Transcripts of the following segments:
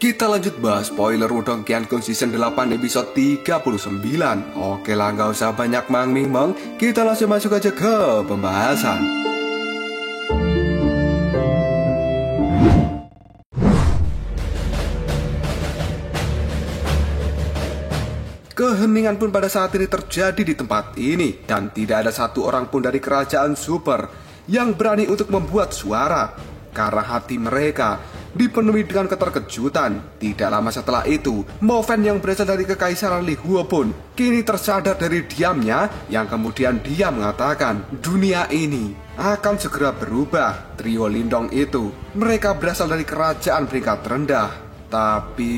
Kita lanjut bahas spoiler Wudong Qiankun Season 8 episode 39. Oke lah, nggak usah banyak mang-ming-mong, kita langsung masuk aja ke pembahasan. Keheningan pun pada saat ini terjadi di tempat ini, dan tidak ada satu orang pun dari kerajaan super yang berani untuk membuat suara, karena hati mereka dipenuhi dengan keterkejutan. Tidak lama setelah itu, Mo Fan yang berasal dari Kekaisaran Li Huo pun kini tersadar dari diamnya, yang kemudian dia mengatakan dunia ini akan segera berubah. Trio Lindong itu, mereka berasal dari kerajaan peringkat rendah. Tapi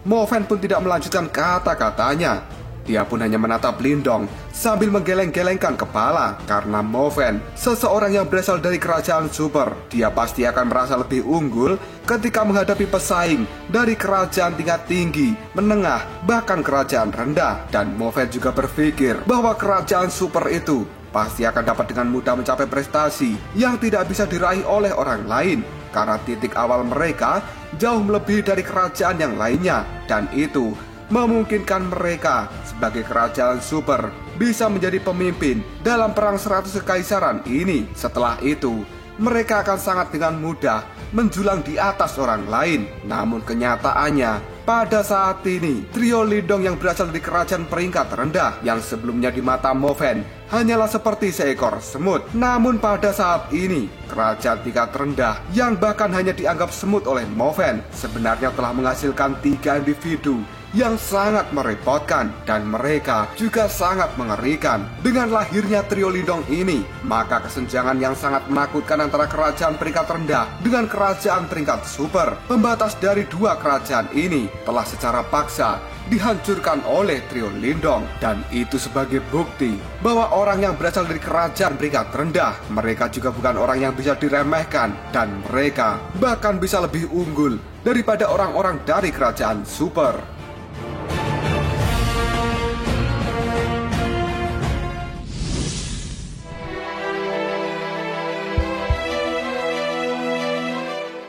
Mo Fan pun tidak melanjutkan kata-katanya. Dia pun hanya menatap Lindong sambil menggeleng-gelengkan kepala, karena Mo Fan, seseorang yang berasal dari kerajaan super, dia pasti akan merasa lebih unggul ketika menghadapi pesaing dari kerajaan tingkat tinggi, menengah, bahkan kerajaan rendah. Dan Mo Fan juga berpikir bahwa kerajaan super itu pasti akan dapat dengan mudah mencapai prestasi yang tidak bisa diraih oleh orang lain, karena titik awal mereka jauh melebihi dari kerajaan yang lainnya, dan itu memungkinkan mereka sebagai kerajaan super bisa menjadi pemimpin dalam perang 100 kekaisaran ini. Setelah itu, mereka akan sangat dengan mudah menjulang di atas orang lain. Namun kenyataannya, pada saat ini, trio Lindong yang berasal dari kerajaan peringkat rendah, yang sebelumnya di mata Mo Fan hanyalah seperti seekor semut. Namun pada saat ini, kerajaan tingkat rendah yang bahkan hanya dianggap semut oleh Mo Fan sebenarnya telah menghasilkan 3 individu yang sangat merepotkan, dan mereka juga sangat mengerikan. Dengan lahirnya trio Lindong ini, maka kesenjangan yang sangat menakutkan antara kerajaan peringkat rendah dengan kerajaan peringkat super, pembatas dari 2 kerajaan ini, telah secara paksa dihancurkan oleh trio Lindong. Dan itu sebagai bukti bahwa orang yang berasal dari kerajaan peringkat rendah, mereka juga bukan orang yang bisa diremehkan, dan mereka bahkan bisa lebih unggul daripada orang-orang dari kerajaan super.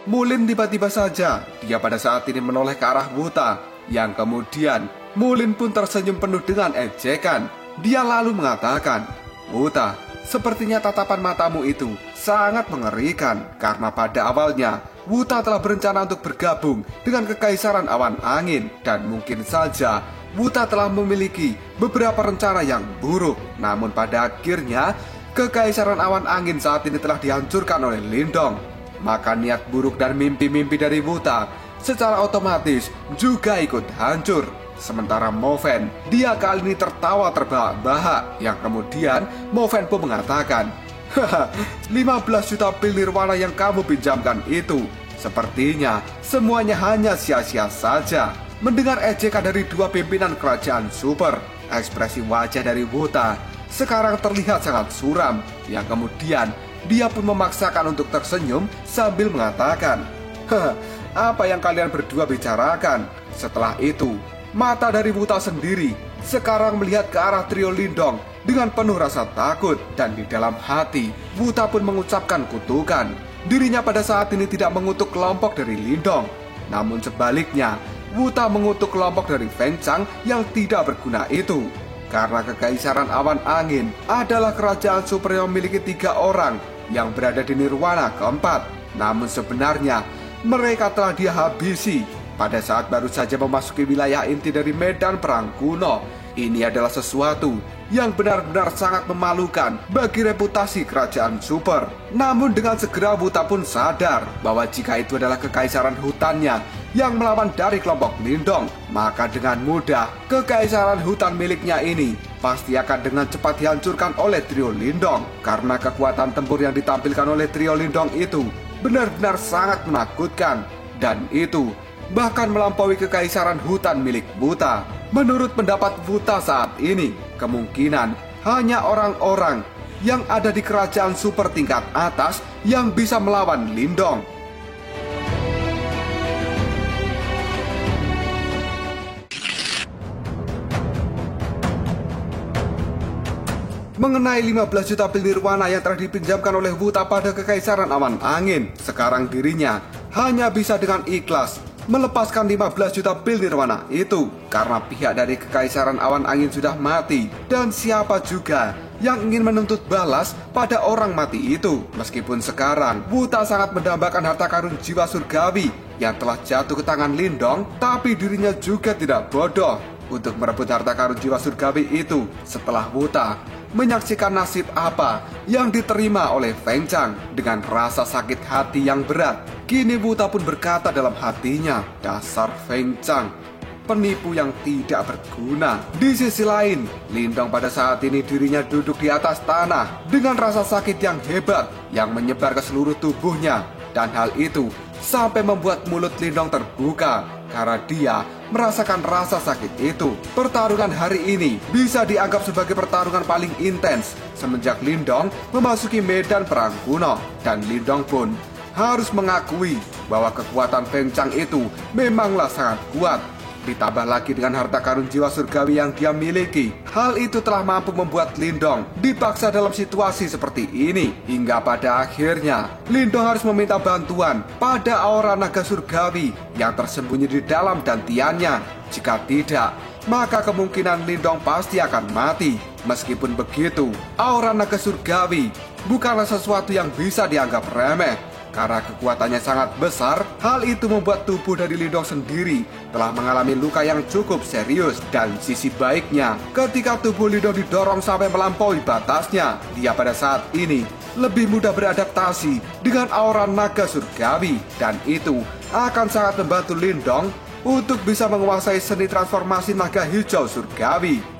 Mulin tiba-tiba saja, dia pada saat ini menoleh ke arah Wuta, yang kemudian Mulin pun tersenyum penuh dengan ejekan. Dia lalu mengatakan, "Wuta, sepertinya tatapan matamu itu sangat mengerikan, karena pada awalnya Wuta telah berencana untuk bergabung dengan Kekaisaran Awan Angin, dan mungkin saja Wuta telah memiliki beberapa rencana yang buruk. Namun pada akhirnya Kekaisaran Awan Angin saat ini telah dihancurkan oleh Lindong. Maka niat buruk dan mimpi-mimpi dari Wuta secara otomatis juga ikut hancur." Sementara Mo Fan, dia kali ini tertawa terbahak-bahak, yang kemudian Mo Fan pun mengatakan, "Haha, 15 juta pil nirwana yang kamu pinjamkan itu, sepertinya semuanya hanya sia-sia saja." Mendengar ejekan dari 2 pimpinan kerajaan super, ekspresi wajah dari Wuta sekarang terlihat sangat suram, yang kemudian dia pun memaksakan untuk tersenyum sambil mengatakan, "Haha, apa yang kalian berdua bicarakan?" Setelah itu, mata dari Wuta sendiri sekarang melihat ke arah trio Lindong dengan penuh rasa takut, dan di dalam hati Wuta pun mengucapkan kutukan. Dirinya pada saat ini tidak mengutuk kelompok dari Lindong, namun sebaliknya Wuta mengutuk kelompok dari Feng Chang yang tidak berguna itu. Karena Kekaisaran Awan Angin adalah kerajaan super yang memiliki 3 orang yang berada di nirwana keempat. Namun sebenarnya mereka telah dihabisi pada saat baru saja memasuki wilayah inti dari medan perang kuno. Ini adalah sesuatu yang benar-benar sangat memalukan bagi reputasi kerajaan super. Namun dengan segera Wuta pun sadar bahwa jika itu adalah Kekaisaran hutannya yang melawan dari kelompok Lindong, maka dengan mudah Kekaisaran hutan miliknya ini pasti akan dengan cepat dihancurkan oleh trio Lindong. Karena kekuatan tempur yang ditampilkan oleh trio Lindong itu benar-benar sangat menakutkan, dan itu bahkan melampaui Kekaisaran hutan milik Wuta. Menurut pendapat Wuta saat ini, kemungkinan hanya orang-orang yang ada di kerajaan super tingkat atas yang bisa melawan Lindong. Mengenai 15 juta pil nirwana yang telah dipinjamkan oleh Wuta pada Kekaisaran Awan Angin, sekarang dirinya hanya bisa dengan ikhlas melepaskan 15 juta pil nirwana itu karena pihak dari Kekaisaran Awan Angin sudah mati. Dan siapa juga yang ingin menuntut balas pada orang mati itu. Meskipun sekarang Wuta sangat mendambakan harta karun jiwa surgawi yang telah jatuh ke tangan Lindong, tapi dirinya juga tidak bodoh untuk merebut harta karun jiwa surgawi itu setelah Wuta menyaksikan nasib apa yang diterima oleh Feng Chang dengan rasa sakit hati yang berat. Kini Wuta pun berkata dalam hatinya, dasar Feng Chang, penipu yang tidak berguna. Di sisi lain, Lindong pada saat ini dirinya duduk di atas tanah dengan rasa sakit yang hebat yang menyebar ke seluruh tubuhnya. Dan hal itu sampai membuat mulut Lindong terbuka karena dia merasakan rasa sakit itu. Pertarungan hari ini bisa dianggap sebagai pertarungan paling intens semenjak Lindong memasuki medan perang kuno. Dan Lindong pun harus mengakui bahwa kekuatan Feng Chang itu memanglah sangat kuat. Ditambah lagi dengan harta karun jiwa surgawi yang dia miliki, hal itu telah mampu membuat Lindong dipaksa dalam situasi seperti ini. Hingga pada akhirnya Lindong harus meminta bantuan pada aura naga surgawi yang tersembunyi di dalam dantiannya. Jika tidak, maka kemungkinan Lindong pasti akan mati. Meskipun begitu, aura naga surgawi bukanlah sesuatu yang bisa dianggap remeh. Karena kekuatannya sangat besar, hal itu membuat tubuh dari Lindong sendiri telah mengalami luka yang cukup serius. Dan sisi baiknya, ketika tubuh Lindong didorong sampai melampaui batasnya, dia pada saat ini lebih mudah beradaptasi dengan aura naga surgawi. Dan itu akan sangat membantu Lindong untuk bisa menguasai seni transformasi naga hijau surgawi.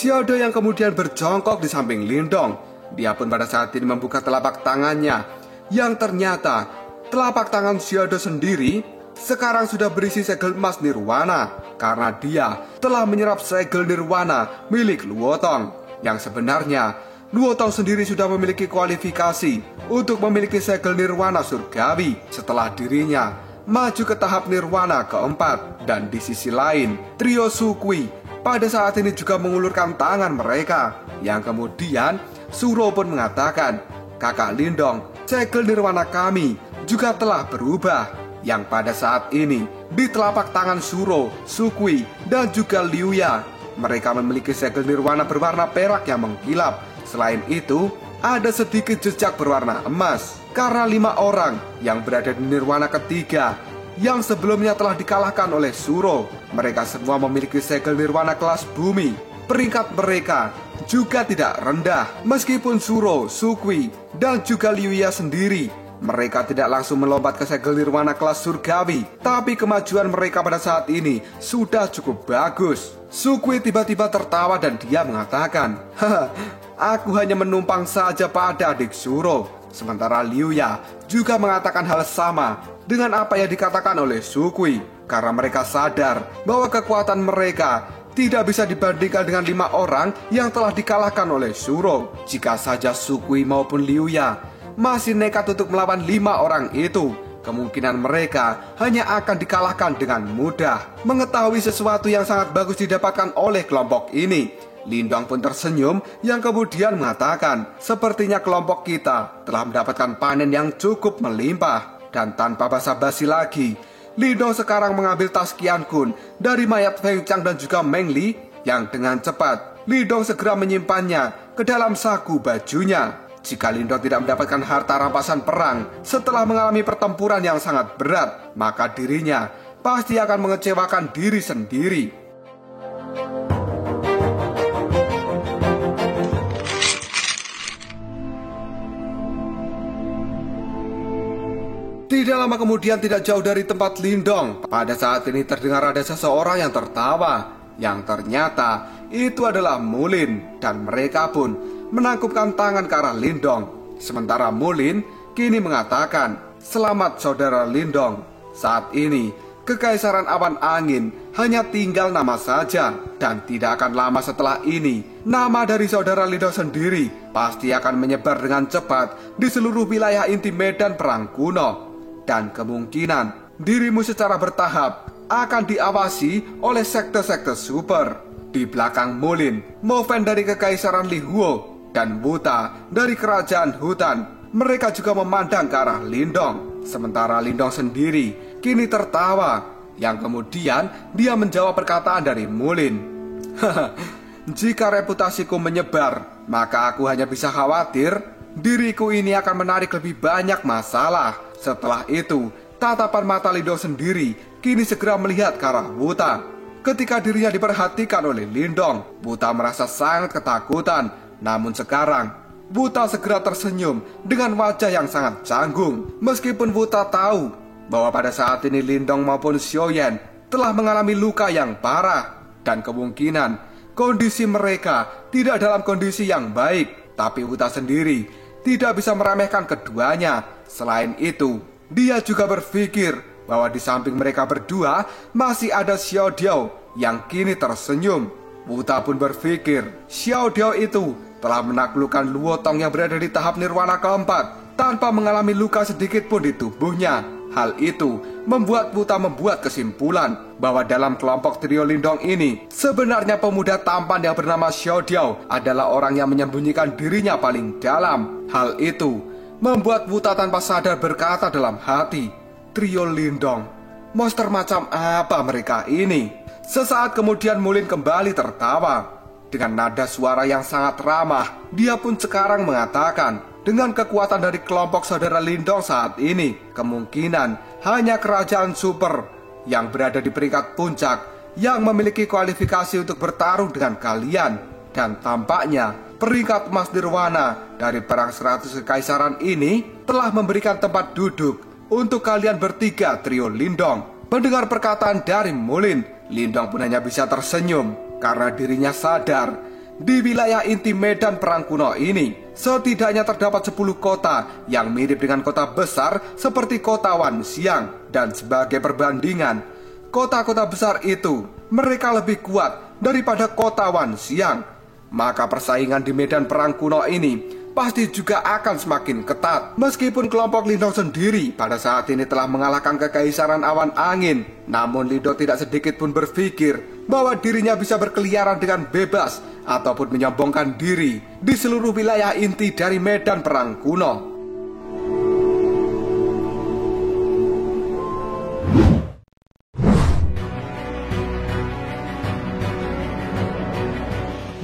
Xiaodo yang kemudian berjongkok di samping Lindong, dia pun pada saat ini membuka telapak tangannya, yang ternyata telapak tangan Xiaodo sendiri sekarang sudah berisi segel emas nirwana, karena dia telah menyerap segel nirwana milik Luotong. Yang sebenarnya Luotong sendiri sudah memiliki kualifikasi untuk memiliki segel nirwana surgawi setelah dirinya maju ke tahap nirwana keempat. Dan di sisi lain, trio Sukui pada saat ini juga mengulurkan tangan mereka, yang kemudian Suro pun mengatakan, kakak Lindong, segel nirwana kami juga telah berubah. Yang pada saat ini di telapak tangan Suro, Sukui, dan juga Liuya, mereka memiliki segel nirwana berwarna perak yang mengkilap. Selain itu, ada sedikit jejak berwarna emas karena 5 orang yang berada di nirwana ketiga yang sebelumnya telah dikalahkan oleh Suro. Mereka semua memiliki segel nirwana kelas bumi. Peringkat mereka juga tidak rendah. Meskipun Suro, Sukui, dan juga Liuya sendiri, mereka tidak langsung melompat ke segel nirwana kelas surgawi, tapi kemajuan mereka pada saat ini sudah cukup bagus. Sukui tiba-tiba tertawa dan dia mengatakan, haha, aku hanya menumpang saja pada adik Suro. Sementara Liuya juga mengatakan hal sama dengan apa yang dikatakan oleh Sukui, karena mereka sadar bahwa kekuatan mereka tidak bisa dibandingkan dengan 5 orang yang telah dikalahkan oleh Suro. Jika saja Sukui maupun Liuya masih nekat untuk melawan 5 orang itu, kemungkinan mereka hanya akan dikalahkan dengan mudah. Mengetahui sesuatu yang sangat bagus didapatkan oleh kelompok ini, Lindong pun tersenyum yang kemudian mengatakan, sepertinya kelompok kita telah mendapatkan panen yang cukup melimpah. Dan tanpa basa-basi lagi, Lindong sekarang mengambil tas Qian Kun dari mayat Feng Chang dan juga Meng Li, yang dengan cepat Lindong segera menyimpannya ke dalam saku bajunya. Jika Lindong tidak mendapatkan harta rampasan perang setelah mengalami pertempuran yang sangat berat, maka dirinya pasti akan mengecewakan diri sendiri. Tidak lama kemudian, tidak jauh dari tempat Lindong, pada saat ini terdengar ada seseorang yang tertawa, yang ternyata itu adalah Mulin. Dan mereka pun menangkupkan tangan ke arah Lindong. Sementara Mulin kini mengatakan, selamat saudara Lindong. Saat ini Kekaisaran Awan Angin hanya tinggal nama saja. Dan tidak akan lama setelah ini, nama dari saudara Lindong sendiri pasti akan menyebar dengan cepat di seluruh wilayah inti medan perang kuno. Dan kemungkinan dirimu secara bertahap akan diawasi oleh sekte-sekte super. Di belakang Mulin, Moven dari Kekaisaran Lihuo dan Wuta dari Kerajaan Hutan, mereka juga memandang ke arah Lindong. Sementara Lindong sendiri kini tertawa, yang kemudian dia menjawab perkataan dari Mulin. Jika reputasiku menyebar, maka aku hanya bisa khawatir diriku ini akan menarik lebih banyak masalah. Setelah itu, tatapan mata Lindong sendiri kini segera melihat ke arah Wuta. Ketika dirinya diperhatikan oleh Lindong, Wuta merasa sangat ketakutan. Namun sekarang, Wuta segera tersenyum dengan wajah yang sangat canggung. Meskipun Wuta tahu bahwa pada saat ini Lindong maupun Xiaoyan telah mengalami luka yang parah, dan kemungkinan kondisi mereka tidak dalam kondisi yang baik. Tapi Wuta sendiri tidak bisa meremehkan keduanya. Selain itu, dia juga berpikir bahwa di samping mereka berdua masih ada Xiao Diao yang kini tersenyum. Wuta pun berpikir Xiao Diao itu telah menaklukkan Luotong yang berada di tahap nirwana keempat tanpa mengalami luka sedikit pun di tubuhnya. Hal itu membuat Wuta membuat kesimpulan bahwa dalam kelompok trio Lindong ini sebenarnya pemuda tampan yang bernama Xiao Diao adalah orang yang menyembunyikan dirinya paling dalam. Hal itu membuat Wuta tanpa sadar berkata dalam hati, trio Lindong, monster macam apa mereka ini? Sesaat kemudian Mulin kembali tertawa. Dengan nada suara yang sangat ramah, dia pun sekarang mengatakan, dengan kekuatan dari kelompok saudara Lindong saat ini, kemungkinan hanya kerajaan super yang berada di peringkat puncak yang memiliki kualifikasi untuk bertarung dengan kalian. Dan tampaknya peringkat emas nirwana dari perang 100 kekaisaran ini telah memberikan tempat duduk untuk kalian bertiga trio Lindong. Mendengar perkataan dari Mulin, Lindong pun hanya bisa tersenyum karena dirinya sadar di wilayah inti medan perang kuno ini setidaknya terdapat 10 kota yang mirip dengan kota besar seperti kota Wan Xiang. Dan sebagai perbandingan, kota-kota besar itu mereka lebih kuat daripada kota Wan Xiang. Maka persaingan di medan perang kuno ini pasti juga akan semakin ketat. Meskipun kelompok Lindong sendiri pada saat ini telah mengalahkan Kekaisaran Awan Angin, namun Lindong tidak sedikit pun berpikir bahwa dirinya bisa berkeliaran dengan bebas ataupun menyombongkan diri di seluruh wilayah inti dari medan perang kuno.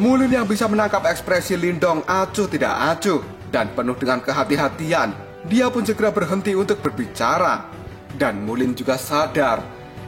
Mulin yang bisa menangkap ekspresi Lindong acuh tidak acuh dan penuh dengan kehati-hatian, dia pun segera berhenti untuk berbicara. Dan Mulin juga sadar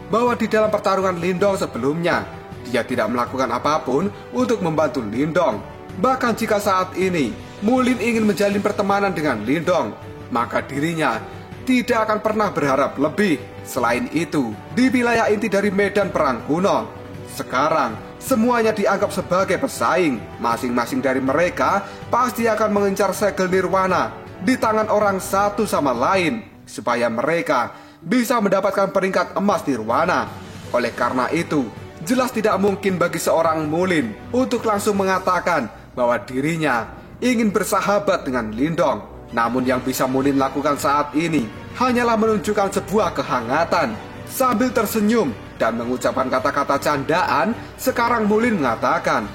bahwa di dalam pertarungan Lindong sebelumnya, dia tidak melakukan apapun untuk membantu Lindong. Bahkan jika saat ini Mulin ingin menjalin pertemanan dengan Lindong, maka dirinya tidak akan pernah berharap lebih. Selain itu, di wilayah inti dari medan perang kuno, sekarang semuanya dianggap sebagai pesaing. Masing-masing dari mereka pasti akan mengincar segel nirwana di tangan orang satu sama lain, supaya mereka bisa mendapatkan peringkat emas nirwana. Oleh karena itu, jelas tidak mungkin bagi seorang Mulin untuk langsung mengatakan bahwa dirinya ingin bersahabat dengan Lindong. Namun yang bisa Mulin lakukan saat ini hanyalah menunjukkan sebuah kehangatan. Sambil tersenyum dan mengucapkan kata-kata candaan, sekarang Mulin mengatakan,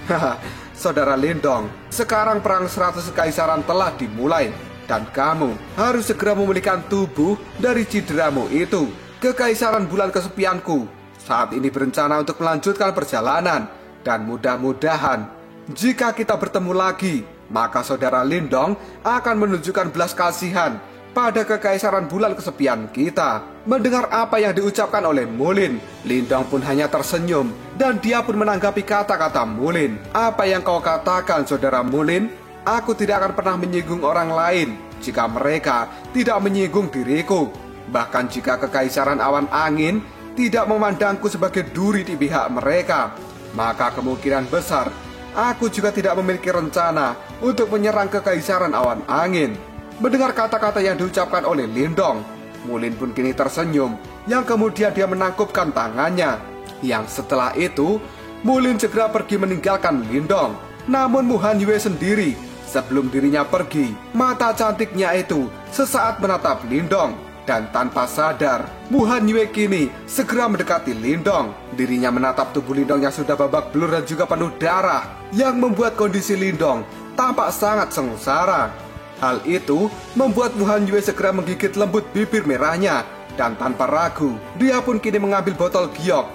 saudara Lindong, sekarang perang 100 kekaisaran telah dimulai, dan kamu harus segera memulihkan tubuh dari cederamu itu. Kekaisaran bulan kesepianku saat ini berencana untuk melanjutkan perjalanan, dan mudah-mudahan jika kita bertemu lagi, maka saudara Lindong akan menunjukkan belas kasihan pada kekaisaran bulan kesepian kita. Mendengar apa yang diucapkan oleh Mulin, Lindong pun hanya tersenyum dan dia pun menanggapi kata-kata Mulin. Apa yang kau katakan, saudara Mulin? Aku tidak akan pernah menyinggung orang lain jika mereka tidak menyinggung diriku. Bahkan jika Kekaisaran Awan Angin tidak memandangku sebagai duri di pihak mereka, maka kemungkinan besar aku juga tidak memiliki rencana untuk menyerang Kekaisaran Awan Angin. Mendengar kata-kata yang diucapkan oleh Lindong, Mulin pun kini tersenyum, yang kemudian dia menangkupkan tangannya. Yang setelah itu, Mulin segera pergi meninggalkan Lindong. Namun Mu Han Yue sendiri, sebelum dirinya pergi, mata cantiknya itu sesaat menatap Lindong. Dan tanpa sadar, Mu Han Yue kini segera mendekati Lindong. Dirinya menatap tubuh Lindong yang sudah babak belur dan juga penuh darah, yang membuat kondisi Lindong tampak sangat sengsara. Hal itu membuat Mu Han Yue segera menggigit lembut bibir merahnya. Dan tanpa ragu, dia pun kini mengambil botol giok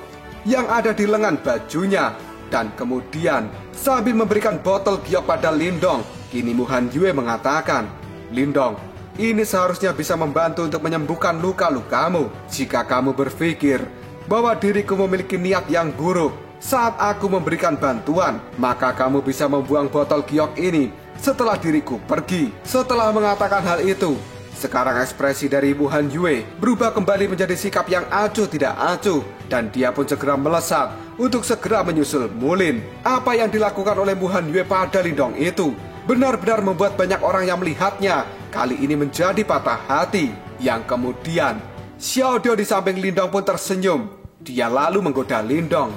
yang ada di lengan bajunya. Dan kemudian sambil memberikan botol giok pada Lindong, kini Mu Han Yue mengatakan, "Lindong, ini seharusnya bisa membantu untuk menyembuhkan luka-lukamu. Jika kamu berpikir bahwa diriku memiliki niat yang buruk saat aku memberikan bantuan, maka kamu bisa membuang botol giok ini setelah diriku pergi." Setelah mengatakan hal itu, sekarang ekspresi dari Mu Han Yue berubah kembali menjadi sikap yang acuh tidak acuh. Dan dia pun segera melesat untuk segera menyusul Mulin. Apa yang dilakukan oleh Mu Han Yue pada Lindong itu benar-benar membuat banyak orang yang melihatnya kali ini menjadi patah hati. Yang kemudian Xiao Diao di samping Lindong pun tersenyum. Dia lalu menggoda Lindong.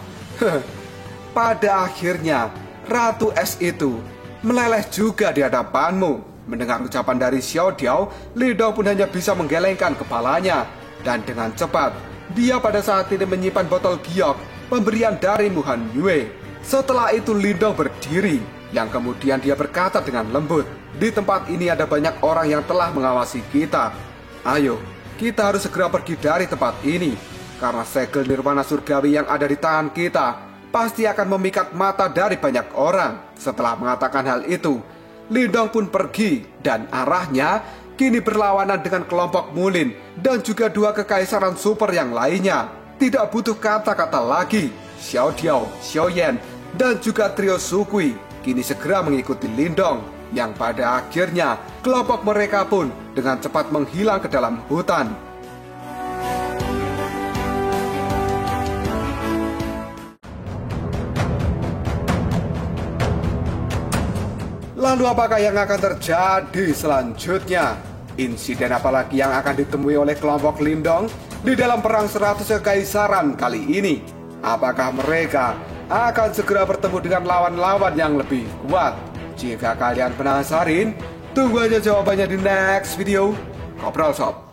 Pada akhirnya Ratu Es itu meleleh juga di hadapanmu. Mendengar ucapan dari Xiao Diao, Lindong pun hanya bisa menggelengkan kepalanya. Dan dengan cepat, dia pada saat ini menyimpan botol giok pemberian dari Mu Han Yue. Setelah itu Lindong berdiri, yang kemudian dia berkata dengan lembut, "Di tempat ini ada banyak orang yang telah mengawasi kita. Ayo, kita harus segera pergi dari tempat ini, karena segel nirwana surgawi yang ada di tangan kita pasti akan memikat mata dari banyak orang." Setelah mengatakan hal itu, Lindong pun pergi dan arahnya kini berlawanan dengan kelompok Mulin dan juga dua kekaisaran super yang lainnya. Tidak butuh kata-kata lagi, Xiao Diao, Xiao Yan, dan juga trio Sukui kini segera mengikuti Lindong, yang pada akhirnya kelompok mereka pun dengan cepat menghilang ke dalam hutan. Lalu apakah yang akan terjadi selanjutnya? Insiden apalagi yang akan ditemui oleh kelompok Lindong di dalam perang 100 kekaisaran kali ini? Apakah mereka akan segera bertemu dengan lawan-lawan yang lebih kuat? Jika kalian penasaran, tunggu aja jawabannya di next video. Ngobrol Sob.